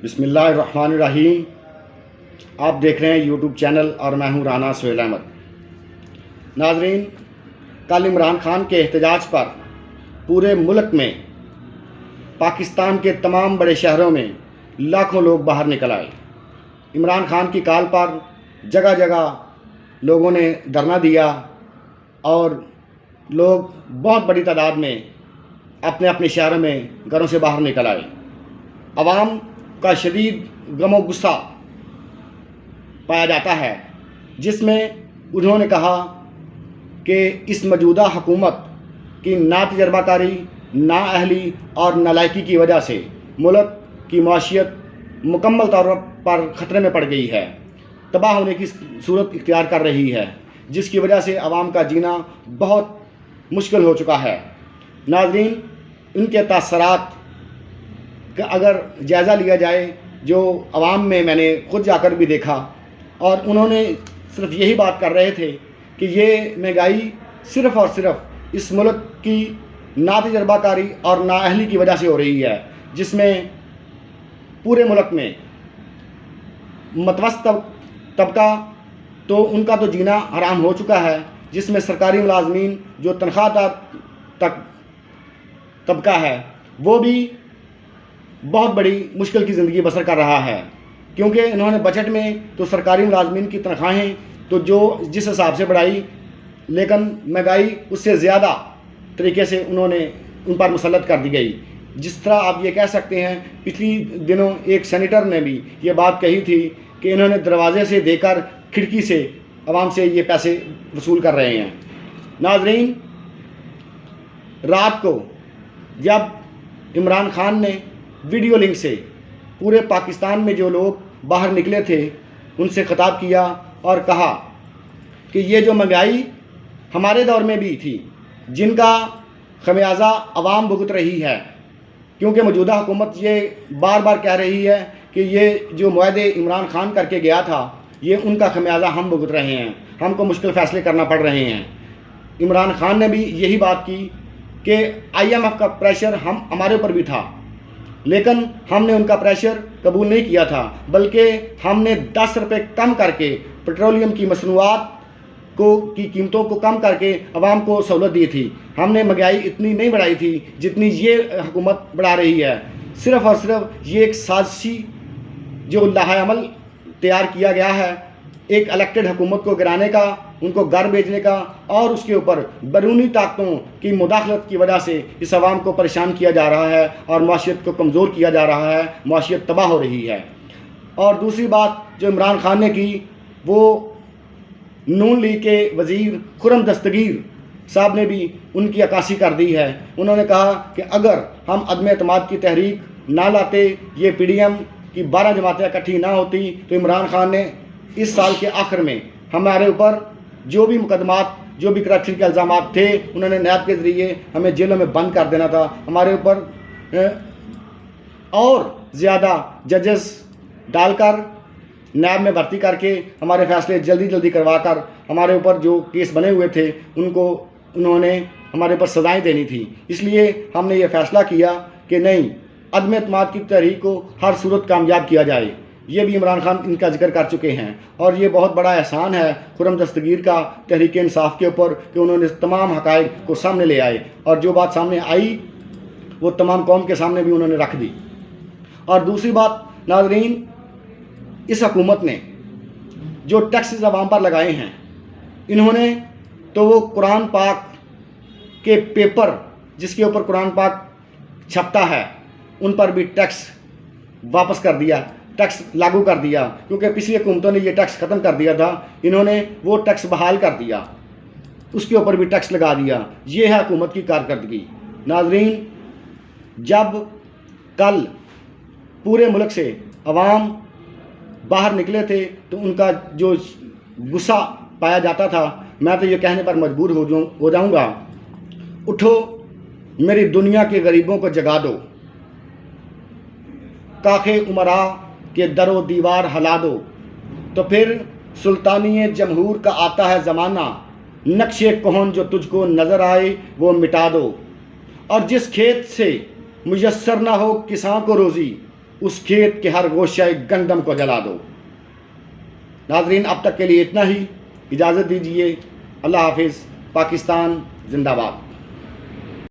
बिस्मिल्लाहिर्रहमानिर्रहीम। आप देख रहे हैं यूट्यूब चैनल और मैं हूं राना सुहेल अहमद। नाजरीन, कल इमरान खान के एहतजाज पर पूरे मुल्क में पाकिस्तान के तमाम बड़े शहरों में लाखों लोग बाहर निकल आए। इमरान खान की कॉल पर जगह जगह लोगों ने धरना दिया और लोग बहुत बड़ी तादाद में अपने अपने शहरों में घरों से बाहर निकल आए। अवाम का शदीद गम और गुस्सा पाया जाता है, जिसमें उन्होंने कहा कि इस मौजूदा हुकूमत की ना तजर्बाकारी, ना अहली और नालायकी की वजह से मुल्क की माशियत मुकम्मल तौर पर ख़तरे में पड़ गई है, तबाह होने की सूरत इख्तियार कर रही है, जिसकी वजह से आवाम का जीना बहुत मुश्किल हो चुका है। नाज़रीन, इनके तासरात का अगर जायज़ा लिया जाए, जो आवाम में मैंने ख़ुद जाकर भी देखा, और उन्होंने सिर्फ यही बात कर रहे थे कि ये महंगाई सिर्फ़ और सिर्फ इस मुल्क की ना तजर्बाकारी और नाअहली की वजह से हो रही है, जिसमें पूरे मुल्क में मतवसत तबका तो उनका तो जीना हराम हो चुका है, जिसमें सरकारी मुलाजमीन जो तनख्वाहदार तक तबका है वो भी बहुत बड़ी मुश्किल की ज़िंदगी बसर कर रहा है, क्योंकि इन्होंने बजट में तो सरकारी मुलाजमीन की तनख्वाहें तो जो जिस हिसाब से बढ़ाई, लेकिन महंगाई उससे ज़्यादा तरीके से उन्होंने उन पर मुसल्लत कर दी गई। जिस तरह आप ये कह सकते हैं, पिछली दिनों एक सेनेटर ने भी ये बात कही थी कि इन्होंने दरवाजे से देकर खिड़की से आवाम से ये पैसे वसूल कर रहे हैं। नाजरीन, रात को जब इमरान खान ने वीडियो लिंक से पूरे पाकिस्तान में जो लोग बाहर निकले थे उनसे ख़िताब किया और कहा कि ये जो महंगाई हमारे दौर में भी थी, जिनका खमियाजा आवाम भुगत रही है, क्योंकि मौजूदा हुकूमत ये बार बार कह रही है कि ये जो मुआहदे इमरान खान करके गया था, ये उनका खमियाजा हम भुगत रहे हैं, हमको मुश्किल फ़ैसले करना पड़ रहे हैं। इमरान खान ने भी यही बात की कि IMF का प्रेशर हमारे ऊपर भी था, लेकिन हमने उनका प्रेशर कबूल नहीं किया था, बल्कि हमने 10 रुपये कम करके पेट्रोलियम की मसनूआत की कीमतों को कम करके आवाम को सहूलत दी थी। हमने महंगाई इतनी नहीं बढ़ाई थी जितनी ये हुकूमत बढ़ा रही है। सिर्फ़ और सिर्फ ये एक साजिशी जो लाहेअमल तैयार किया गया है, एक इलेक्टेड हुकूमत को गिराने का, उनको घर भेजने का, और उसके ऊपर बैरूनी ताकतों की मुदाखलत की वजह से इस आवाम को परेशान किया जा रहा है और माशियत को कमज़ोर किया जा रहा है, माशियत तबाह हो रही है। और दूसरी बात जो इमरान खान ने की, वो नून लीग के वज़ीर खुर्रम दस्तगीर साहब ने भी उनकी अक्कासी कर दी है। उन्होंने कहा कि अगर हम अदम एतमाद की तहरीक ना लाते, ये PDM की 12 जमातें इकट्ठी ना होती, तो इमरान खान ने इस साल के आखिर में हमारे ऊपर जो भी मुकदमात, जो भी करप्शन के इल्ज़ामात थे, उन्होंने नैब के ज़रिए हमें जेलों में बंद कर देना था। हमारे ऊपर और ज़्यादा जजेस डालकर नैब में भर्ती करके हमारे फ़ैसले जल्दी जल्दी करवा कर हमारे ऊपर जो केस बने हुए थे उनको उन्होंने हमारे ऊपर सज़ाएँ देनी थी। इसलिए हमने ये फ़ैसला किया कि नहीं, अदम एतमाद की तहरीक को हर सूरत कामयाब किया जाए। ये भी इमरान खान इनका जिक्र कर चुके हैं, और ये बहुत बड़ा एहसान है खुर्रम दस्तगीर का तहरीक इंसाफ के ऊपर कि उन्होंने तमाम हक़ाइक़ को सामने ले आए, और जो बात सामने आई वो तमाम कौम के सामने भी उन्होंने रख दी। और दूसरी बात नाज़रीन, इस हुकूमत ने जो टैक्सेस आवाम पर लगाए हैं, इन्होंने तो वो कुरान पाक के पेपर जिसके ऊपर कुरान पाक छपता है उन पर भी टैक्स वापस कर दिया, टैक्स लागू कर दिया, क्योंकि पिछली हुकूमतों ने ये टैक्स ख़त्म कर दिया था, इन्होंने वो टैक्स बहाल कर दिया, उसके ऊपर भी टैक्स लगा दिया। ये है हुकूमत की कारकर्दगी। नाजरीन, जब कल पूरे मुल्क से अवाम बाहर निकले थे तो उनका जो गुस्सा पाया जाता था, मैं तो ये कहने पर मजबूर हो जाऊंगा, उठो मेरी दुनिया के गरीबों को जगा दो, काखे उमरा के दरो दीवार हला दो, तो फिर सुल्तानी जमहूर का आता है ज़माना, नक्शे कोहन जो तुझको नज़र आए वो मिटा दो। और जिस खेत से मुयस्सर ना हो किसान को रोज़ी, उस खेत के हर गोशे गंदम को जला दो। नाजरीन, अब तक के लिए इतना ही, इजाज़त दीजिए। अल्लाह हाफिज़। पाकिस्तान जिंदाबाद।